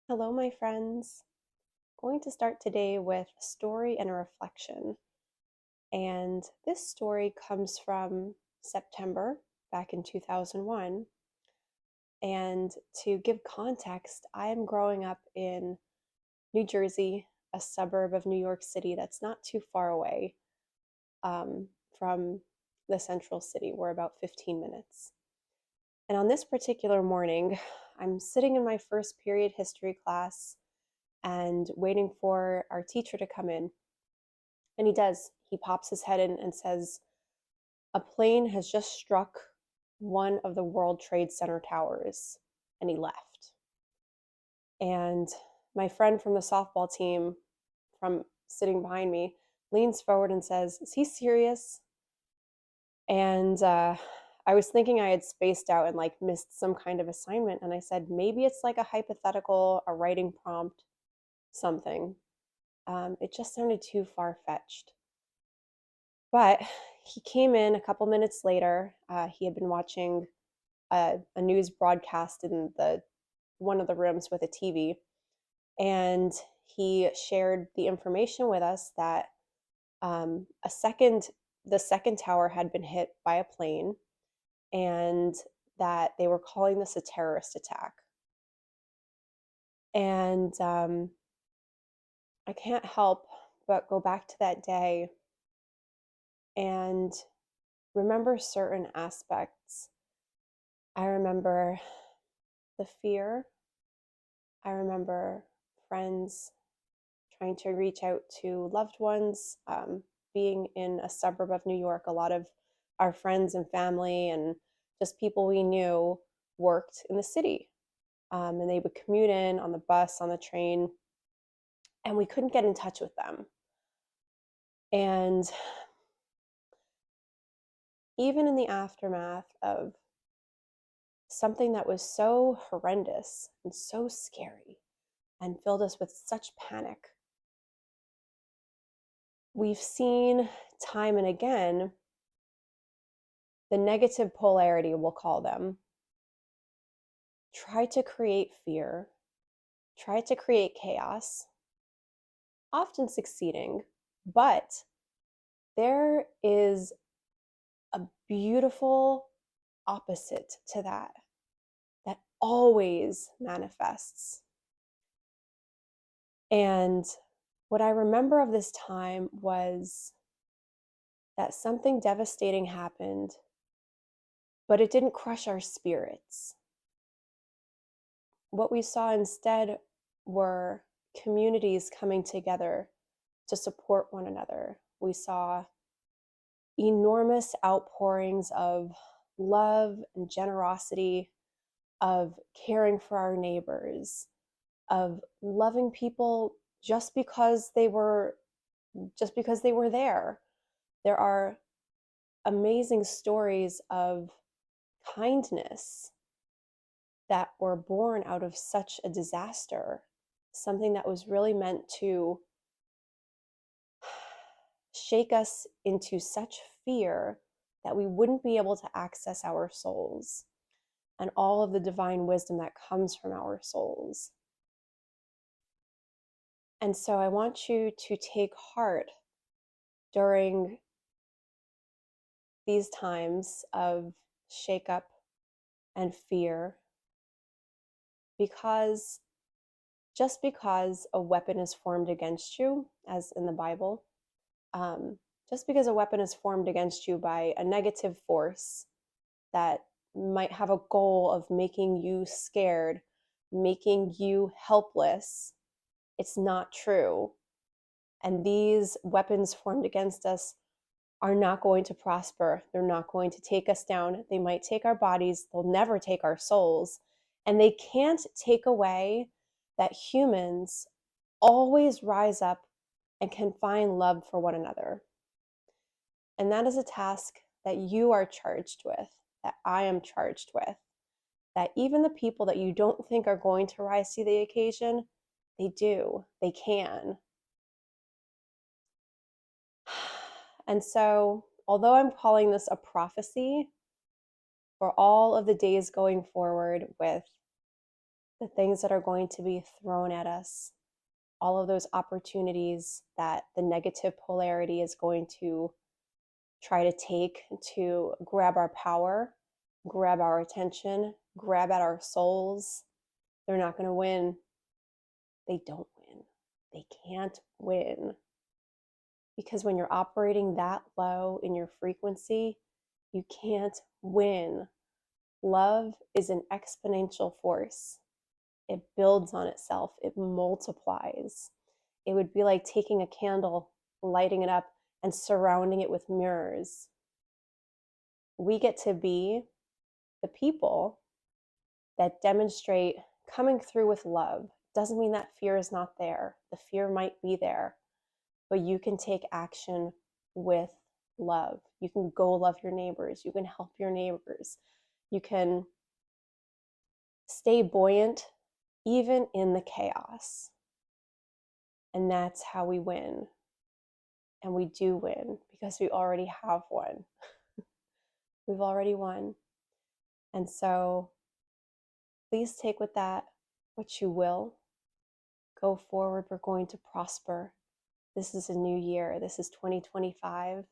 Hello, my friends. Going to start today with a story and a reflection. And this story comes from September back in 2001. And to give context, I am growing up in New Jersey, a suburb of New York City that's not too far away from the central city. We're about 15 minutes. And on this particular morning, I'm sitting in my first period history class and waiting for our teacher to come in. And he does. He pops his head in and says, "A plane has just struck one of the World Trade Center towers." And he left. And my friend from the softball team, from sitting behind me, leans forward and says, "Is he serious?" And I was thinking I had spaced out and like missed some kind of assignment. And I said, maybe it's like a hypothetical, a writing prompt, something. It just sounded too far fetched. But he came in a couple minutes later. He had been watching a news broadcast in the one of the rooms with a TV, and he shared the information with us that the second tower had been hit by a plane, and that they were calling this a terrorist attack. And I can't help but go back to that day and remember certain aspects. I remember the fear. I remember friends trying to reach out to loved ones. Being in a suburb of New York, a lot of our friends and family and just people we knew worked in the city. And they would commute in on the bus, on the train, and we couldn't get in touch with them. And even in the aftermath of something that was so horrendous and so scary and filled us with such panic, we've seen time and again the negative polarity, we'll call them, try to create fear, try to create chaos, often succeeding, but there is a beautiful opposite to that that always manifests. And what I remember of this time was that something devastating happened, but it didn't crush our spirits. What we saw instead were communities coming together to support one another. We saw enormous outpourings of love and generosity, of caring for our neighbors, of loving people just because they were there. There are amazing stories of kindness that were born out of such a disaster, something that was really meant to shake us into such fear that we wouldn't be able to access our souls and all of the divine wisdom that comes from our souls. And so I want you to take heart during these times of shakeup and fear, because just because a weapon is formed against you, as in the Bible, just because a weapon is formed against you by a negative force that might have a goal of making you scared, making you helpless, it's not true. And these weapons formed against us are not going to prosper. They're not going to take us down. They might take our bodies, they'll never take our souls. And they can't take away that humans always rise up and can find love for one another. And that is a task that you are charged with, that I am charged with, that even the people that you don't think are going to rise to the occasion, they do, they can. And so, although I'm calling this a prophecy for all of the days going forward with the things that are going to be thrown at us, all of those opportunities that the negative polarity is going to try to take to grab our power, grab our attention, grab at our souls. They're not going to win. They don't win. They can't win. Because when you're operating that low in your frequency, you can't win. Love is an exponential force. It builds on itself, it multiplies. It would be like taking a candle, lighting it up, and surrounding it with mirrors. We get to be the people that demonstrate coming through with love. Doesn't mean that fear is not there. The fear might be there, but you can take action with love. You can go love your neighbors. You can help your neighbors. You can stay buoyant even in the chaos. And that's how we win. And we do win because we already have won. We've already won. And so please take with that what you will. Go forward. We're going to prosper. This is a new year. This is 2025.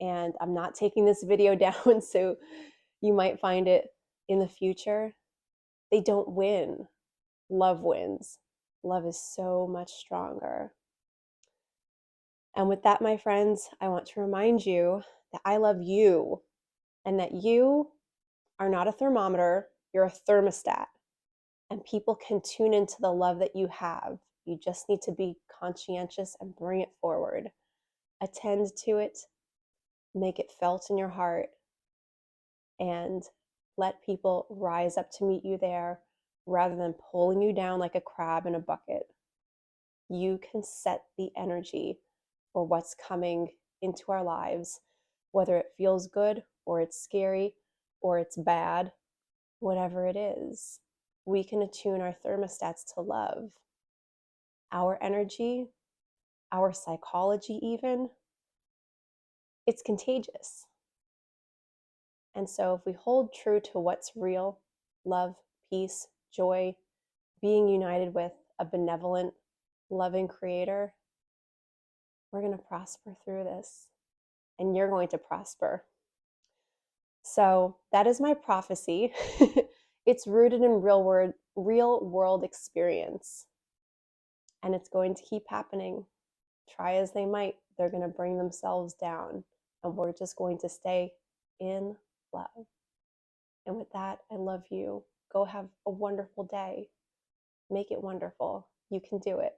And I'm not taking this video down, so you might find it in the future. They don't win. Love wins. Love is so much stronger. And with that, my friends, I want to remind you that I love you and that you are not a thermometer, you're a thermostat. And people can tune into the love that you have. You just need to be conscientious and bring it forward. Attend to it, make it felt in your heart, and let people rise up to meet you there rather than pulling you down like a crab in a bucket. You can set the energy for what's coming into our lives, whether it feels good or it's scary or it's bad, whatever it is. We can attune our thermostats to love. Our energy, our psychology even, it's contagious. And so if we hold true to what's real, love, peace, joy, being united with a benevolent, loving creator, we're going to prosper through this. And you're going to prosper. So that is my prophecy. It's rooted in real world experience. And it's going to keep happening. Try as they might, they're going to bring themselves down. And we're just going to stay in love. And with that, I love you. Go have a wonderful day. Make it wonderful. You can do it.